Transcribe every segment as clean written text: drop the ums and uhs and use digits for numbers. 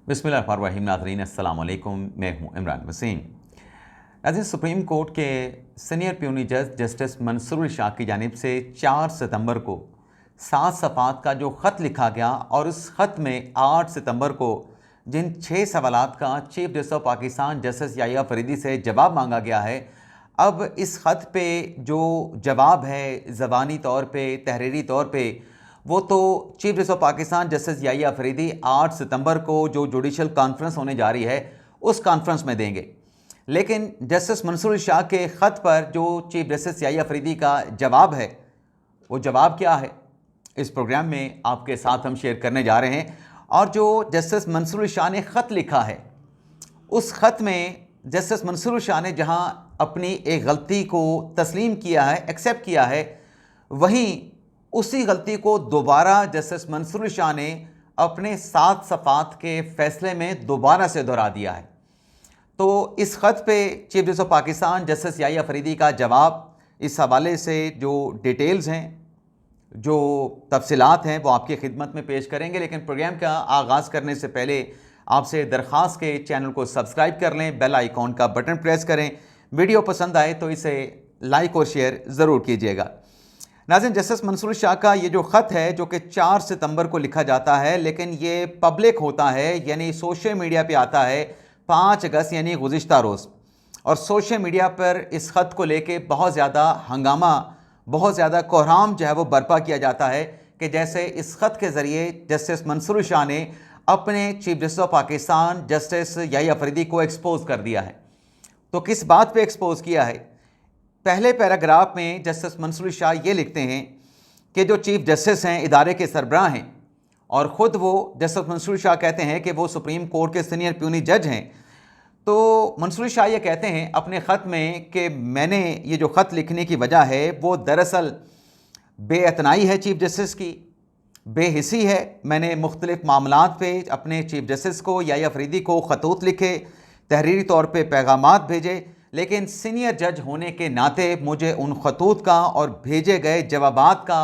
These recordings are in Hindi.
बिस्मिल्लाहिर्रहमानिर्रहीम। नाज़रीन अस्सलाम वालेकुम, मैं हूं इमरान वसीम। नाज़रीन, सुप्रीम कोर्ट के सीनियर प्यूनी जज जस्टिस मंसूर शाह की जानिब से 4 सितंबर को 7 सफ़ात का जो ख़त लिखा गया और उस ख़त में 8 सितंबर को जिन 6 सवालात का chief justice of Pakistan justice Yahya Afridi से जवाब मांगा गया है, अब इस ख़त पे जो जवाब है ज़बानी तौर पे, तहरीरी तौर पे, वो तो chief justice of Pakistan justice Yahya Afridi 8 सितंबर को जो जुडिशल कॉन्फ्रेंस होने जा रही है उस कॉन्फ्रेंस में देंगे। लेकिन जस्टिस मंसूर शाह के ख़त पर जो चीफ जस्टिस याहिया फरीदी का जवाब है, वो जवाब क्या है, इस प्रोग्राम में आपके साथ हम शेयर करने जा रहे हैं। और जो जस्टिस मंसूर शाह ने ख़त लिखा है, उस ख़त में जस्टिस मंसूर शाह ने जहां अपनी एक गलती को तस्लीम किया है, एक्सेप्ट किया है, वहीं उसी गलती को दोबारा जस्टिस मंसूर शाह ने अपने 7 सफ़ात के फैसले में दोबारा से दोहरा दिया है। तो इस ख़त पे chief justice of Pakistan justice Yahya Afridi का जवाब, इस हवाले से जो डिटेल्स हैं, जो तफसीलात हैं, वो आपकी खिदमत में पेश करेंगे। लेकिन प्रोग्राम का आगाज़ करने से पहले आपसे दरख्वास्त के चैनल को सब्सक्राइब कर लें, बेल आइकॉन का बटन प्रेस करें। वीडियो पसंद आए तो इसे लाइक और शेयर ज़रूर कीजिएगा। नाज़रीन, जस्टिस मंसूर शाह का ये जो ख़त है जो कि 4 सितंबर को लिखा जाता है, लेकिन ये पब्लिक होता है, यानी सोशल मीडिया पे आता है 5 अगस्त यानी गुज़िश्ता रोज़। और सोशल मीडिया पर इस ख़त को लेके बहुत ज़्यादा हंगामा, बहुत ज़्यादा कोहराम जो है वो बर्पा किया जाता है कि जैसे इस ख़त के ज़रिए जस्टिस मंसूर शाह ने अपने chief justice of Pakistan justice Yahya Faridi को एक्सपोज कर दिया है। तो किस बात पे एक्सपोज किया है? पहले पैराग्राफ में जस्टिस मंसूर शाह ये लिखते हैं कि जो चीफ जस्टिस हैं इदारे के सरबराह हैं, और ख़ुद वो जस्टिस मंसूर शाह कहते हैं कि वो सुप्रीम कोर्ट के सीनियर प्यूनी जज हैं। तो मंसूर शाह ये कहते हैं अपने ख़त में कि मैंने ये जो ख़त लिखने की वजह है वो दरअसल बेअतनाई है, चीफ जस्टिस की बेहिसी है। मैंने मुख्तलिफ़ मामलात पे अपने चीफ जस्टिस को याहिया फरीदी को ख़तूत लिखे, तहरीरी तौर पे पैगामात भेजे, लेकिन सीनियर जज होने के नाते मुझे उन खतूत का और भेजे गए जवाबात का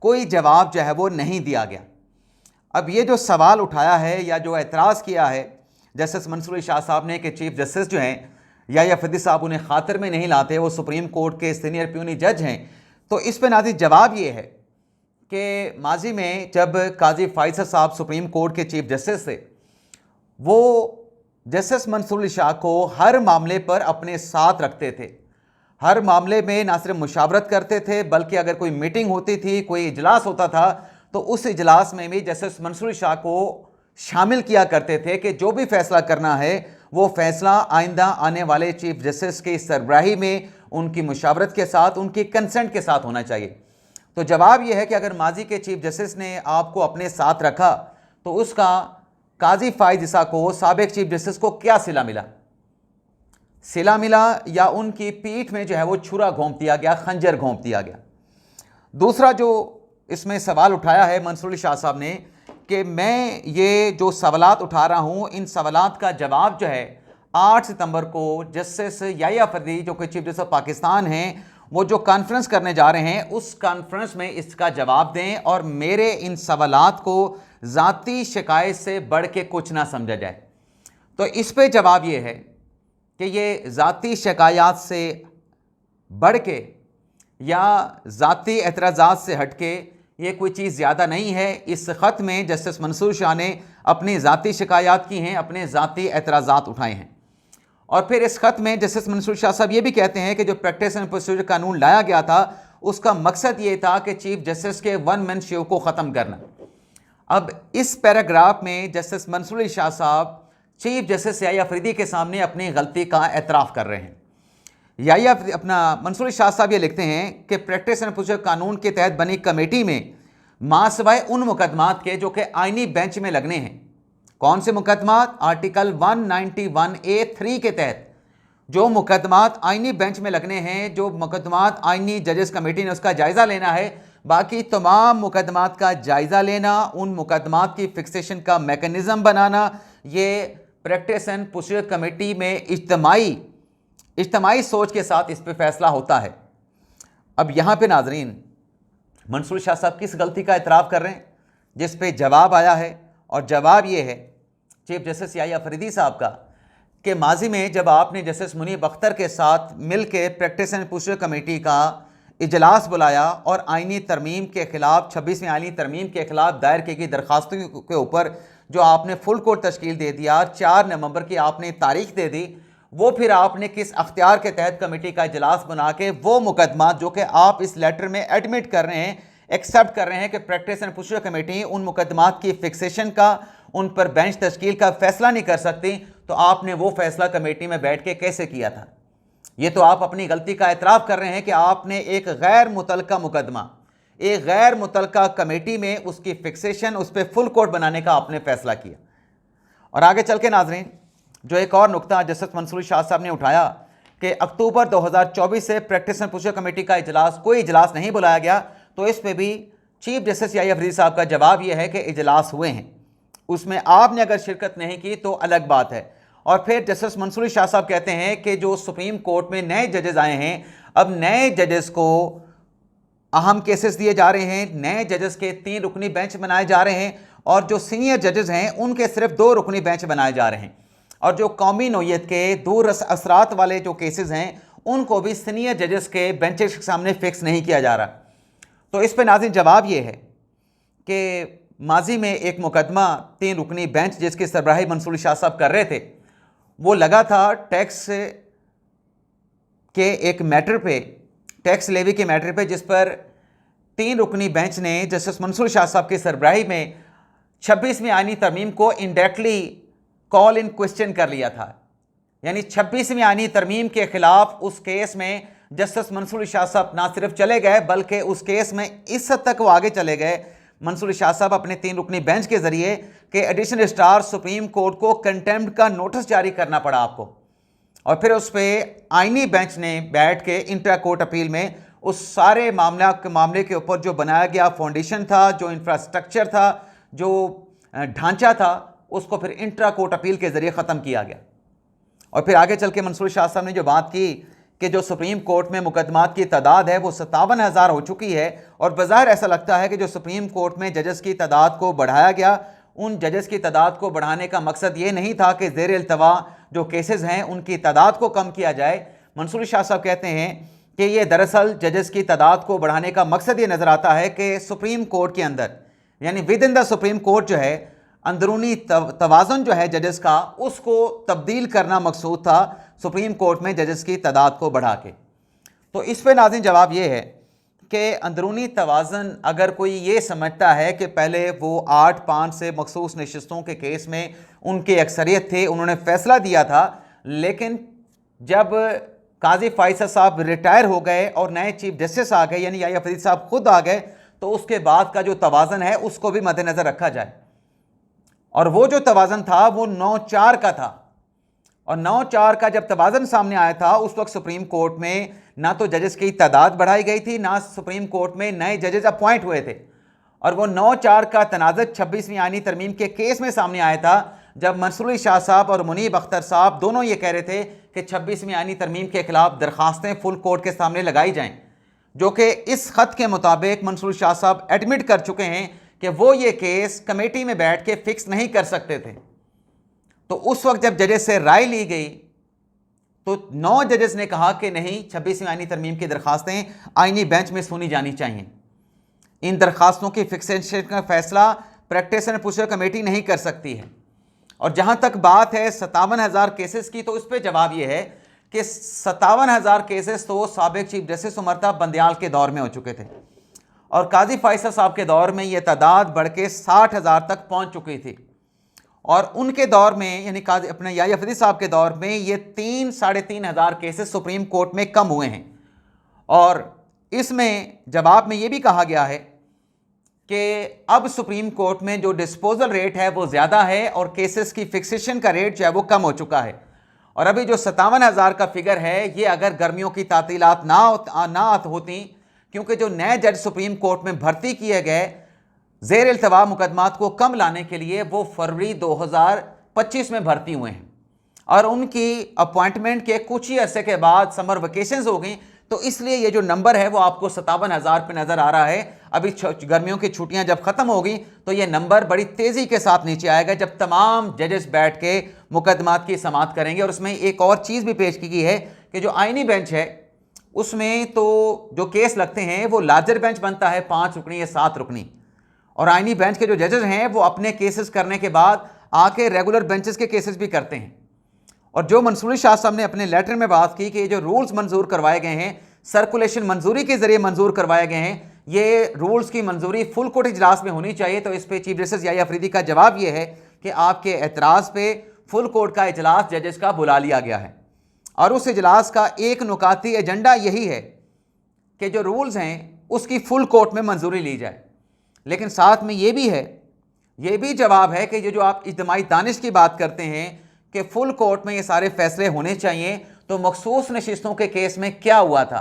कोई जवाब जो है वो नहीं दिया गया। अब ये जो सवाल उठाया है या जो एतराज़ किया है जस्टिस मंसूर शाह साहब ने कि चीफ जस्टिस जो हैं याहिया फरीदी साहब उन्हें खातिर में नहीं लाते, वो सुप्रीम कोर्ट के सीनियर प्यूनी जज हैं। तो इस पर नाज़रीन जवाब ये है कि माजी में जब काजी फैसल साहब सुप्रीम कोर्ट के चीफ जस्टिस थे, वो जस्टिस मंसूर शाह को हर मामले पर अपने साथ रखते थे। हर मामले में ना सिर्फ मुशावरत करते थे, बल्कि अगर कोई मीटिंग होती थी, कोई इजलास होता था, तो उस इजलास में भी जस्टिस मंसूर शाह को शामिल किया करते थे कि जो भी फैसला करना है वो फैसला आइंदा आने वाले चीफ जस्टिस की सरबराही में उनकी मुशावरत के साथ, उनकी कंसेंट के साथ होना चाहिए। तो जवाब यह है कि अगर माजी के चीफ जस्टिस ने आपको अपने साथ रखा तो उसका काजी फाइज ईसा को, साबिक चीफ जस्टिस को क्या सिला मिला? सिला मिला या उनकी पीठ में जो है वो छुरा घोंप दिया गया, खंजर घोंप दिया गया। दूसरा जो इसमें सवाल उठाया है मंसूर शाह साहब ने कि मैं ये जो सवालात उठा रहा हूँ, इन सवालात का जवाब जो है 8 सितंबर को जस्टिस याहिया फरीदी जो कि चीफ जस्टिस ऑफ पाकिस्तान हैं, वो जो कॉन्फ्रेंस करने जा रहे हैं उस कॉन्फ्रेंस में इसका जवाब दें और मेरे इन सवालात को ज़ाती शिकायत से बढ़ के कुछ ना समझा जाए। तो इस पे जवाब ये है कि ये ज़ाती शिकायत से बढ़ के या ज़ाती एतराज़ात से हट के ये कोई चीज़ ज़्यादा नहीं है। इस ख़त में जस्टिस मंसूर शाह ने अपनी ज़ाती शिकायत की हैं, अपने ज़ाती एतराज़ात उठाए हैं। और फिर इस ख़त में जस्टिस मंसूर शाह साहब ये भी कहते हैं कि जो प्रैक्टिस एंड प्रोसीजर कानून लाया गया था उसका मकसद ये था कि चीफ जस्टिस के वन मैन शो को ख़त्म करना। अब इस पैराग्राफ में जस्टिस मंसूर शाह साहब चीफ जस्टिस याहिया फरीदी के सामने अपनी गलती का एतराफ़ कर रहे हैं। याहिया मंसूर शाह साहब ये लिखते हैं कि प्रैक्टिस एंड प्रोसीजर कानून के तहत बनी कमेटी में मासवाए उन मुकदमात के जो कि आइनी बेंच में लगने हैं। कौन से मुकदमात? आर्टिकल 191A(3) के तहत जो मुकदमात आइनी बेंच में लगने हैं, जो मुकदमात आइनी जजेस कमेटी ने उसका जायज़ा लेना है, बाकी तमाम मुकदमात का जायज़ा लेना, उन मुकदमात की फिक्सेशन का मैकेनिज़्म बनाना, ये प्रैक्टिस एंड प्रोसीजर कमेटी में इज्तमाही सोच के साथ इस पर फैसला होता है। अब यहाँ पे नाजरीन मंसूर शाह साहब किस गलती का एतराफ़ कर रहे हैं जिस पे जवाब आया है, और जवाब ये है चीफ जस्टिस याहिया अफरीदी साहब का कि माजी में जब आपने जस्टिस मुनीब अख्तर के साथ मिल के प्रैक्टिस एंड प्रोसीजर कमेटी का इजलास बुलाया और आईनी तरमीम के खिलाफ 26वीं आईनी तरमीम के खिलाफ दायर की गई दरखास्तों के ऊपर जो आपने फुल कोर्ट तश्कील दे दिया, 4 नवंबर की आपने तारीख दे दी, वो फिर आपने किस अख्तियार के तहत कमेटी का इजलास बना के वो मुकदमा जो कि आप इस लेटर में एडमिट कर रहे हैं, एक्सेप्ट कर रहे हैं कि प्रैक्टिस एंड प्रोसीजर कमेटी उन मुकदमात की फिक्सेशन का, उन पर बेंच तश्कील का फैसला नहीं कर सकती, तो आपने वो फैसला कमेटी में बैठ के कैसे किया था? ये तो आप अपनी गलती का एतराफ़ कर रहे हैं कि आपने एक गैर मुतलका मुकदमा, एक गैर मुतलका कमेटी में उसकी फिक्सेशन, उस पर फुल कोर्ट बनाने का आपने फैसला किया। और आगे चल के नाज़रीन, जो एक और नुकता जस्टिस मंसूर शाह साहब ने उठाया कि अक्टूबर 2024 से प्रैक्टिस एंड प्रोसीजर कमेटी का इजलास, कोई इजलास नहीं बुलाया गया, तो इस पर भी चीफ जस्टिस याहिया अफरीदी साहब का जवाब यह है कि इजलास हुए हैं, उसमें आपने अगर शिरकत नहीं की तो अलग बात है। और फिर जस्टिस मंसूर शाह साहब कहते हैं कि जो सुप्रीम कोर्ट में नए जजेस आए हैं, अब नए जजेस को अहम केसेस दिए जा रहे हैं, नए जजेस के 3 रुकनी बेंच बनाए जा रहे हैं, और जो सीनियर जजेस हैं उनके सिर्फ 2 रुकनी बेंच बनाए जा रहे हैं, और जो कौमी नौयत के दूर असरात वाले जो केसेस हैं उनको भी सीनियर जजेस के बेंचेस के सामने फिक्स नहीं किया जा रहा। तो इस पर नाज़रीन जवाब ये है कि माजी में एक मुकदमा 3 रुकनी बेंच जिसकी सरबराही मंसूर शाह साहब कर रहे थे, वो लगा था टैक्स के एक मैटर पे, टैक्स लेवी के मैटर पे, जिस पर 3 रुकनी बेंच ने जस्टिस मंसूर शाह साहब की सरबराही में 26वीं आईनी तरमीम को इंडायरेक्टली कॉल इन क्वेश्चन कर लिया था। यानी 26वीं आईनी तरमीम के खिलाफ उस केस में जस्टिस मंसूर शाह साहब ना सिर्फ चले गए बल्कि उस केस में इस हद तक वो आगे चले गए, मंसूर शाह साहब अपने 3 रुकनी बेंच के जरिए, कि एडिशनल रजिस्ट्रार सुप्रीम कोर्ट को कंटेम्प्ट का नोटिस जारी करना पड़ा आपको, और फिर उस पर आईनी बेंच ने बैठ के इंट्रा कोर्ट अपील में उस सारे मामले के ऊपर जो बनाया गया फाउंडेशन था, जो इंफ्रास्ट्रक्चर था, जो ढांचा था, उसको फिर इंट्रा कोर्ट अपील के जरिए ख़त्म किया गया। और फिर आगे चल के मंसूर शाह साहब ने जो बात की कि जो सुप्रीम कोर्ट में मुकदमात की तादाद है वो 57,000 हो चुकी है, और बज़ाहिर ऐसा लगता है कि जो सुप्रीम कोर्ट में जजेस की तादाद को बढ़ाया गया, उन जजेस की तादाद को बढ़ाने का मकसद ये नहीं था कि ज़ेर इल्तवा जो केसेस हैं उनकी तादाद को कम किया जाए। मंसूर शाह साहब कहते हैं कि ये दरअसल जजेस की तादाद को बढ़ाने का मकसद ये नज़र आता है कि सुप्रीम कोर्ट के अंदर, यानी with in the supreme court जो है, अंदरूनी तवाज़ुन जो है जजेस का, उसको तब्दील करना मकसूद था सुप्रीम कोर्ट में जजेस की तादाद को बढ़ा के। तो इस पर नाज़रीन जवाब ये है कि अंदरूनी तवाज़ुन अगर कोई ये समझता है कि पहले वो 8-5 से मखसूस नशिस्तों के केस में उनकी अक्सरियत थे, उन्होंने फ़ैसला दिया था, लेकिन जब काजी फ़ाइज़ साहब रिटायर हो गए और नए चीफ जस्टिस आ गए, यानी याहिया अफरीदी साहब खुद आ गए, तो उसके बाद का जो तवाज़ुन है उसको भी मद्देनज़र रखा जाए। और वो जो तवाज़ुन था वो 9-4 का था, और 9-4 का जब तवाज़ुन सामने आया था उस वक्त सुप्रीम कोर्ट में ना तो जजेस की तादाद बढ़ाई गई थी, ना सुप्रीम कोर्ट में नए जजेस अपॉइंट हुए थे, और वो 9-4 का तनाज़ुर 26वीं आईनी तरमीम के केस में सामने आया था, जब मंसूर शाह साहब और मुनीब अख्तर साहब दोनों ये कह रहे थे कि 26वीं आईनी तरमीम के खिलाफ दरखास्तें फुल कोर्ट के सामने लगाई जाएं, जो कि इस खत के मुताबिक मंसूर शाह साहब एडमिट कर चुके हैं कि वो ये केस कमेटी में बैठ के फिक्स नहीं कर सकते थे। तो उस वक्त जब जजेस से राय ली गई तो 9 जजेस ने कहा कि नहीं, 26वीं आईनी तरमीम की दरखास्तें आईनी बेंच में सुनी जानी चाहिए, इन दरखास्तों की फिक्सेशन का फैसला प्रैक्टिस एंड प्रोसीजर कमेटी नहीं कर सकती है। और जहां तक बात है 57,000 केसेस की, तो उस पर जवाब यह है कि 57,000 केसेस तो साबिक चीफ जस्टिस उमरता बंदयाल के दौर में हो चुके थे, और काजी फ़ाइज़ साहब के दौर में यह तादाद बढ़ के 60,000 तक पहुंच चुकी थी, और उनके दौर में यानी काजी अपने याहिया अफरीदी साहब के दौर में ये 3-3,500 केसेस सुप्रीम कोर्ट में कम हुए हैं। और इसमें जवाब में ये भी कहा गया है कि अब सुप्रीम कोर्ट में जो डिस्पोजल रेट है वो ज़्यादा है और केसेस की फिक्सेशन का रेट जो है वो कम हो चुका है। और अभी जो 57,000 का फिगर है ये अगर गर्मियों की तातीलात ना होती, क्योंकि जो नए जज सुप्रीम कोर्ट में भर्ती किए गए ज़ेर इल्तवा मुकदमात को कम लाने के लिए, वो फरवरी 2025 में भर्ती हुए हैं, और उनकी अपॉइंटमेंट के कुछ ही अरसे के बाद समर वेकेशंस हो गई, तो इसलिए ये जो नंबर है वो आपको 57,000 पे नजर आ रहा है। अभी गर्मियों की छुट्टियां जब खत्म होगी तो ये नंबर बड़ी तेजी के साथ नीचे आएगा जब तमाम जजेस बैठ के मुकदमात की समाअत करेंगे। और उसमें एक और चीज भी पेश की गई है कि जो आईनी बेंच है उसमें तो जो केस लगते हैं वो लार्जर बेंच बनता है 5 रुकनी या 7 रुकनी, और आईनी बेंच के जो जजेस हैं वो अपने केसेस करने के बाद आके रेगुलर बेंचेस के केसेस भी करते हैं। और जो मंसूरी शाह साहब ने अपने लेटर में बात की कि ये जो रूल्स मंजूर करवाए गए हैं सर्कुलेशन मंजूरी के जरिए मंजूर करवाए गए हैं, ये रूल्स की मंजूरी फुल कोर्ट इजलास में होनी चाहिए। तो इस पे चीफ जस्टिस याहिया अफरीदी का जवाब ये है कि आपके एतराज़ पे फुल कोर्ट का इजलास जजेस का बुला लिया गया है और उस इजलास का एक नुकाती एजेंडा यही है कि जो रूल्स हैं उसकी फुल कोर्ट में मंजूरी ली जाए। लेकिन साथ में ये भी है, ये भी जवाब है कि ये जो आप इज्तिमाई दानिश की बात करते हैं कि फुल कोर्ट में ये सारे फैसले होने चाहिए, तो मखसूस नशिस्तों के केस में क्या हुआ था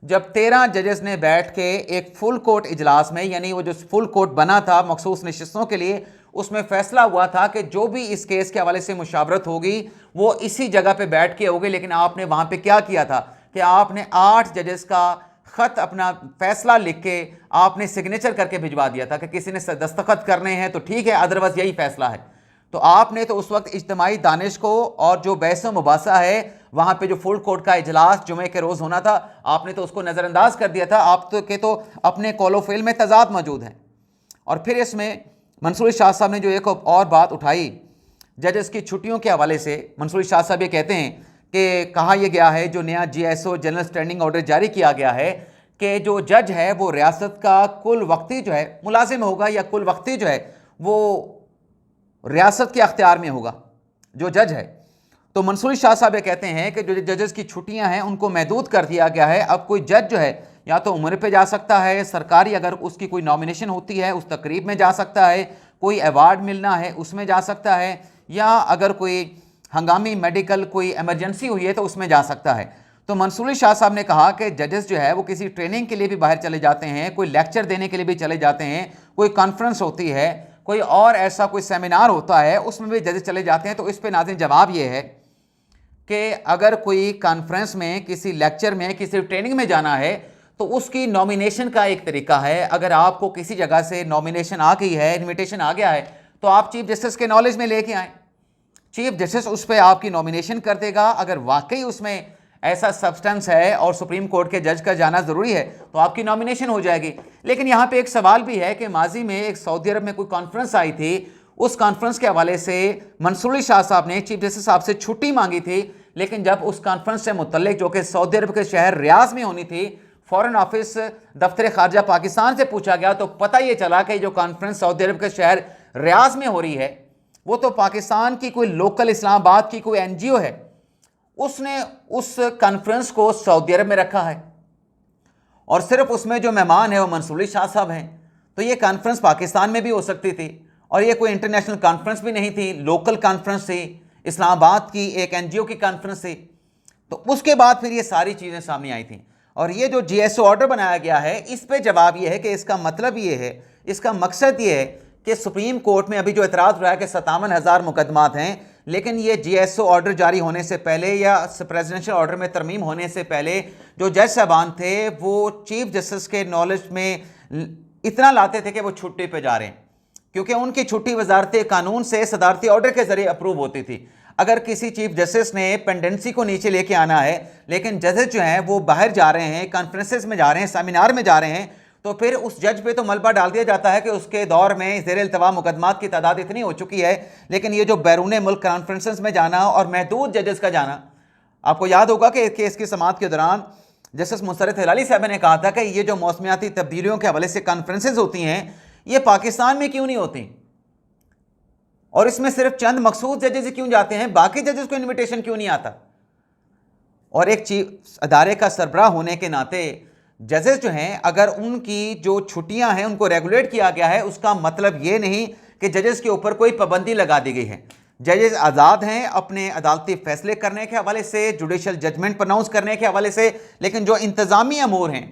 जब 13 जजेस ने बैठ के एक फुल कोर्ट इजलास में, यानी वो जो फुल कोर्ट बना था मखसूस नशिस्तों के लिए, उसमें फैसला हुआ था कि जो भी इस केस के हवाले से मुशावरत होगी वो इसी जगह पे बैठ के होगी। लेकिन आपने वहाँ पे क्या किया था कि आपने 8 जजेस का ख़त अपना फैसला लिख के आपने सिग्नेचर करके भिजवा दिया था कि किसी ने दस्तखत करने हैं तो ठीक है, अदरवाइज यही फैसला है। तो आपने तो उस वक्त इज्तिमाई दानिश को और जो बहस मुबासा है वहाँ पे जो फुल कोर्ट का इजलास जुमे के रोज़ होना था, आपने तो उसको नज़रअंदाज कर दिया था। आप तो के तो अपने कौलो फ़िल में तजाद मौजूद हैं। और फिर इसमें मंसूरी शाह साहब ने जो एक और बात उठाई जजेस की छुट्टियों के हवाले से, मंसूरी शाह साहब ये कहते हैं कि कहा यह गया है जो नया GSO जनरल स्टैंडिंग ऑर्डर जारी किया गया है कि जो जज है वो रियासत का कुल वक्ती जो है मुलाजिम होगा या कुल वक्ती जो है वो रियासत के अख्तियार में होगा जो जज है। तो मंसूरी शाह साहब ये कहते हैं कि जो जजेस की छुट्टियां हैं उनको महदूद कर दिया गया है। अब कोई जज जो है या तो उम्र पे जा सकता है, सरकारी अगर उसकी कोई नॉमिनेशन होती है उस तकरीब में जा सकता है, कोई अवार्ड मिलना है उसमें जा सकता है, या अगर कोई हंगामी मेडिकल कोई इमरजेंसी हुई है तो उसमें जा सकता है। तो मंसूरी शाह साहब ने कहा कि जजेस जो है वो किसी ट्रेनिंग के लिए भी बाहर चले जाते हैं, कोई लेक्चर देने के लिए भी चले जाते हैं, कोई कॉन्फ्रेंस होती है, कोई और ऐसा कोई सेमिनार होता है उसमें भी जजेस चले जाते हैं। तो इस पे नाज़रीन जवाब ये है कि अगर कोई कॉन्फ्रेंस में, किसी लेक्चर में, किसी ट्रेनिंग में जाना है तो उसकी नॉमिनेशन का एक तरीका है। अगर आपको किसी जगह से नॉमिनेशन आ गई है, इन्विटेशन आ गया है, तो आप चीफ जस्टिस के नॉलेज में लेके आएँ, चीफ जस्टिस उस पर आपकी नॉमिनेशन कर देगा। अगर वाकई उसमें ऐसा सब्सटेंस है और सुप्रीम कोर्ट के जज का जाना ज़रूरी है तो आपकी नॉमिनेशन हो जाएगी। लेकिन यहाँ पे एक सवाल भी है कि माजी में एक सऊदी अरब में कोई कॉन्फ्रेंस आई थी, उस कॉन्फ्रेंस के हवाले से मंसूरी शाह साहब ने चीफ जस्टिस साहब से छुट्टी मांगी थी, लेकिन जब उस कॉन्फ्रेंस से मुतल्लिक जो कि सऊदी अरब के शहर रियाज में होनी थी, फॉरेन ऑफिस दफ्तर खारजा पाकिस्तान से पूछा गया तो पता ये चला कि जो कॉन्फ्रेंस सऊदी अरब के शहर रियाज में हो रही है वो तो पाकिस्तान की कोई लोकल इस्लामाबाद की कोई NGO है, उसने उस कॉन्फ्रेंस को सऊदी अरब में रखा है और सिर्फ उसमें जो मेहमान है वो मंसूरी शाह साहब हैं। तो ये कॉन्फ्रेंस पाकिस्तान में भी हो सकती थी और ये कोई इंटरनेशनल कॉन्फ्रेंस भी नहीं थी, लोकल कॉन्फ्रेंस थी, इस्लामाबाद की एक NGO की कॉन्फ्रेंस थी। तो उसके बाद फिर ये सारी चीज़ें सामने आई थी और ये जो GSO ऑर्डर बनाया गया है इस पे जवाब ये है कि इसका मतलब ये है, इसका मकसद ये है कि सुप्रीम कोर्ट में अभी जो एतराज़ रहा है कि 57,000 मुकदमात हैं, लेकिन ये GSO ऑर्डर जारी होने से पहले या प्रेसिडेंशियल ऑर्डर में तरमीम होने से पहले जो जज साहबान थे वो चीफ जस्टिस के नॉलेज में इतना लाते थे कि वो छुट्टी पे जा रहे हैं, क्योंकि उनकी छुट्टी वजारत कानून से सदारती ऑर्डर के जरिए अप्रूव होती थी। अगर किसी चीफ जस्टिस ने पेंडेंसी को नीचे लेके आना है, लेकिन जजेस जो हैं वो बाहर जा रहे हैं, कॉन्फ्रेंसेस में जा रहे हैं, सेमिनार में जा रहे हैं, तो फिर उस जज पे तो मलबा डाल दिया जाता है कि उसके दौर में ज़ेर इल्तवा मुकदमात की तादाद इतनी हो चुकी है। लेकिन ये जो बैरून मुल्क कॉन्फ्रेंसेस में जाना और महदूद जजेस का जाना, आपको याद होगा कि केस की समाअत के दौरान जस्टिस मुसर्रत हिलाली साहब ने कहा था कि ये जो मौसमियाती तब्दीलियों के हवाले से कॉन्फ्रेंसेस होती हैं ये पाकिस्तान में क्यों नहीं होती और इसमें सिर्फ चंद मखसूस जजेस क्यों जाते हैं, बाकी जजेस को इन्विटेशन क्यों नहीं आता। और एक चीफ अदारे का सरबराह होने के नाते जजेस जो हैं अगर उनकी जो छुट्टियां हैं उनको रेगुलेट किया गया है, उसका मतलब ये नहीं कि जजेस के ऊपर कोई पाबंदी लगा दी गई है। जजेस आज़ाद हैं अपने अदालती फैसले करने के हवाले से, जुडिशल जजमेंट प्रोनाउंस करने के हवाले से, लेकिन जो इंतज़ामी अमूर हैं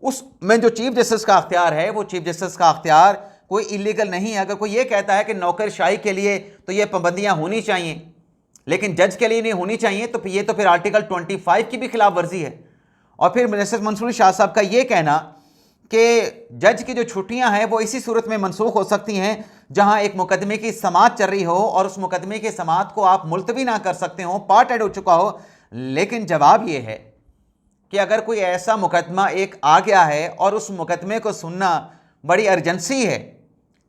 उसमें जो चीफ जस्टिस का अख्तियार है वो चीफ जस्टिस का अख्तियार कोई इलीगल नहीं है। अगर कोई ये कहता है कि नौकरशाही के लिए तो ये पाबंदियाँ होनी चाहिए लेकिन जज के लिए नहीं होनी चाहिए, तो ये तो फिर आर्टिकल 25 की भी खिलाफ वर्जी है। और फिर जस्टिस मंसूर शाह साहब का ये कहना कि जज की जो छुट्टियां हैं वो इसी सूरत में मनसूख हो सकती हैं जहां एक मुकदमे की समाअत चल रही हो और उस मुकदमे की समाअत को आप मुलतवी ना कर सकते हो, पार्ट ऐड हो चुका हो। लेकिन जवाब ये है कि अगर कोई ऐसा मुकदमा एक आ गया है और उस मुकदमे को सुनना बड़ी अर्जेंसी है,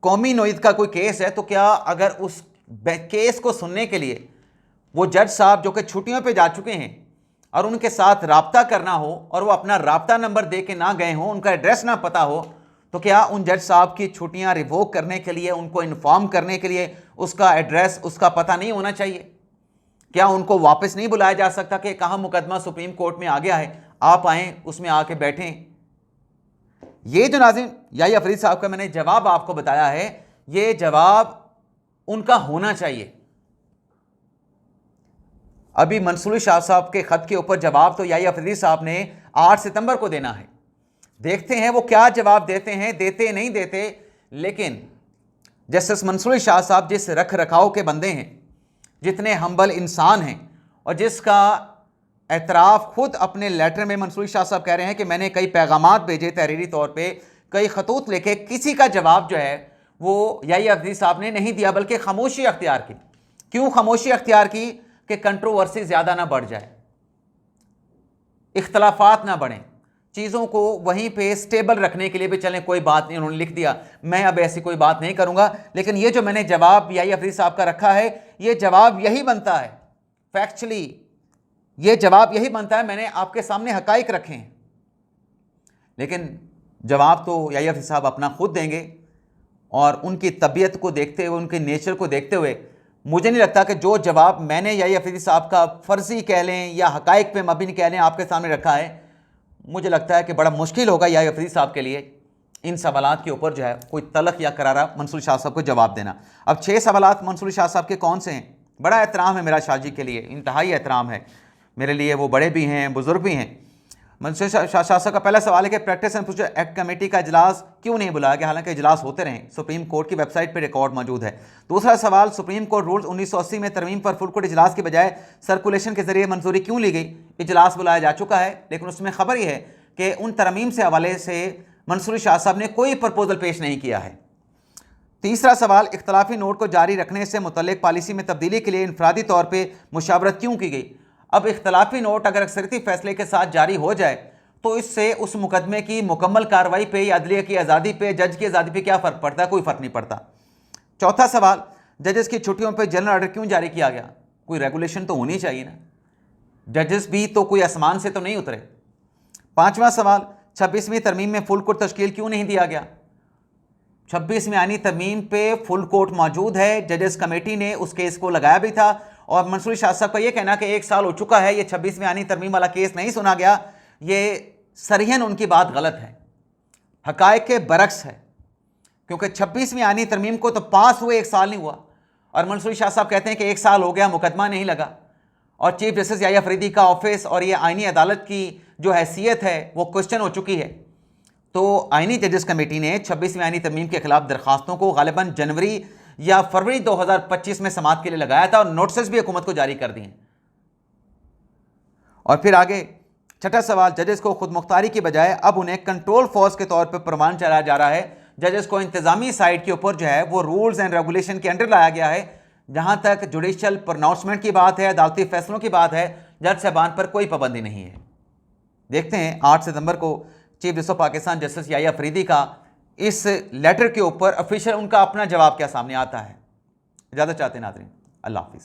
कौमी नोयत का कोई केस है, तो क्या अगर उस केस को सुनने के लिए वो जज साहब जो कि छुट्टियों पे जा चुके हैं और उनके साथ राब्ता करना हो और वो अपना राब्ता नंबर दे के ना गए हों, उनका एड्रेस ना पता हो, तो क्या उन जज साहब की छुट्टियां रिवोक करने के लिए, उनको इन्फॉर्म करने के लिए उसका एड्रेस, उसका पता नहीं होना चाहिए? क्या उनको वापस नहीं बुलाया जा सकता कि कहाँ मुकदमा सुप्रीम कोर्ट में आ गया है, आप आएँ, उसमें आके बैठें? ये जो नाज़रीन याही अफरीदी साहब का मैंने जवाब आपको बताया है, ये जवाब उनका होना चाहिए। अभी मंसूर शाह साहब के खत के ऊपर जवाब तो याही अफरीदी साहब ने 8 सितंबर को देना है। देखते हैं वो क्या जवाब देते हैं, देते नहीं देते। लेकिन जस्टिस मंसूर शाह साहब जिस रख रखाव के बंदे हैं, जितने हम्बल इंसान हैं और जिसका एतराफ़ खुद अपने लेटर में मंसूर शाह साहब कह रहे हैं कि मैंने कई पैगामात भेजे तहरीरी तौर पे, कई खतूत लिखे, किसी का जवाब जो है वो याही अफरीदी साहब ने नहीं दिया, बल्कि खामोशी अख्तियार की। क्यों खामोशी अख्तियार की? कि कंट्रोवर्सी ज़्यादा ना बढ़ जाए, इख्तलाफात ना बढ़ें, चीज़ों को वहीं पे स्टेबल रखने के लिए भी चलें, कोई बात नहीं, उन्होंने लिख दिया, मैं अब ऐसी कोई बात नहीं करूँगा। लेकिन ये जो मैंने जवाब याही अफरीदी साहब का रखा है, ये जवाब यही बनता है, फैक्चुअली ये जवाब यही बनता है, मैंने आपके सामने हकाइक रखे हैं। लेकिन जवाब तो याही अफरीदी साहब अपना खुद देंगे और उनकी तबीयत को देखते हुए, उनके नेचर को देखते हुए मुझे नहीं लगता कि जो जवाब मैंने याही अफरीदी साहब का फ़र्ज़ी कह लें या हकाइक पे मबनी कह लें आपके सामने रखा है, मुझे लगता है कि बड़ा मुश्किल होगा याही अफरीदी साहब के लिए इन सवालात के ऊपर जो है कोई तलख या करारा मंसूर शाह साहब को जवाब देना। अब 6 सवालात मंसूर शाह साहब के कौन से हैं? बड़ा एहतराम है मेरा शाह जी के लिए, इंतहाई एहतराम है मेरे लिए, वो बड़े भी हैं, बुज़ुर्ग भी हैं। मंसूर शाह साहब का पहला सवाल है कि practice and procedure act committee का इजलास क्यों नहीं बुलाया गया, हालांकि इजलास होते रहे, सुप्रीम कोर्ट की वेबसाइट पर रिकॉर्ड मौजूद है। दूसरा सवाल, सुप्रीम कोर्ट रूल्स 1980 में तरमीम पर फुल कोर्ट इजलास की बजाय सर्कुलेशन के जरिए मंजूरी क्यों ली गई? इजलास बुलाया जा चुका है, लेकिन उसमें खबर यह है कि उन तरमीम से हवाले से मंसूर शाह साहब ने कोई प्रपोजल पेश नहीं किया है। तीसरा सवाल, इख्तलाफी नोट को जारी रखने से मुतल्लिक पॉलिसी में तब्दीली के लिए इनफरादी तौर पर मुशावरत क्यों की गई? अब इख्तलाफी नोट अगर अक्सरियती फैसले के साथ जारी हो जाए तो इससे उस मुकदमे की मुकम्मल कार्रवाई पे या अदलिया की आज़ादी पे, जज की आज़ादी पे क्या फ़र्क पड़ता है? कोई फ़र्क नहीं पड़ता। चौथा सवाल, जजेस की छुट्टियों पे जनरल ऑर्डर क्यों जारी किया गया? कोई रेगुलेशन तो होनी चाहिए ना, जजेस भी तो कोई आसमान से तो नहीं उतरे। पांचवा सवाल, 26वीं तरमीम में फुल कोर्ट तश्कील क्यों नहीं दिया गया? 26वीं आईनी तरमीम पे फुल कोर्ट मौजूद है, जजेस कमेटी ने उस केस को लगाया भी था और मंसूर शाह साहब का यह कहना कि 1 साल हो चुका है, ये 26वीं आईनी तरमीम वाला केस नहीं सुना गया, ये सरिहन उनकी बात गलत है, हकायक के बरक्स है। क्योंकि 26वीं आईनी तरमीम को तो पास हुए 1 साल नहीं हुआ और मंसूर शाह साहब कहते हैं कि 1 साल हो गया, मुकदमा नहीं लगा और चीफ जस्टिस याही अफरीदी का ऑफिस और ये आईनी अदालत की जो हैसियत है वो क्वेश्चन हो चुकी है। तो आईनी जजेस कमेटी ने 26वीं आईनी तरमीम के खिलाफ दरखास्तों को गालिबन जनवरी या फरवरी 2025 में समाअत के लिए लगाया था और नोटिस भी हुकूमत को जारी कर दिए। और फिर आगे छठा सवाल, जजेस को खुद मुख्तारी की बजाय अब उन्हें कंट्रोल फोर्स के तौर पर प्रमाण चलाया जा रहा है। जजेस को इंतजामी साइड के ऊपर जो है वो रूल्स एंड रेगुलेशन के अंडर लाया गया है। जहां तक जुडिशियल प्रोनाउंसमेंट की बात है, अदालती फैसलों की बात है, जज साहबान पर कोई पाबंदी नहीं है। देखते हैं 8 सितंबर को chief justice of Pakistan justice याही अफरीदी का इस लेटर के ऊपर ऑफिशियल उनका अपना जवाब क्या सामने आता है। इजाज़त चाहते हैं नाज़रीन, अल्लाह हाफिज़।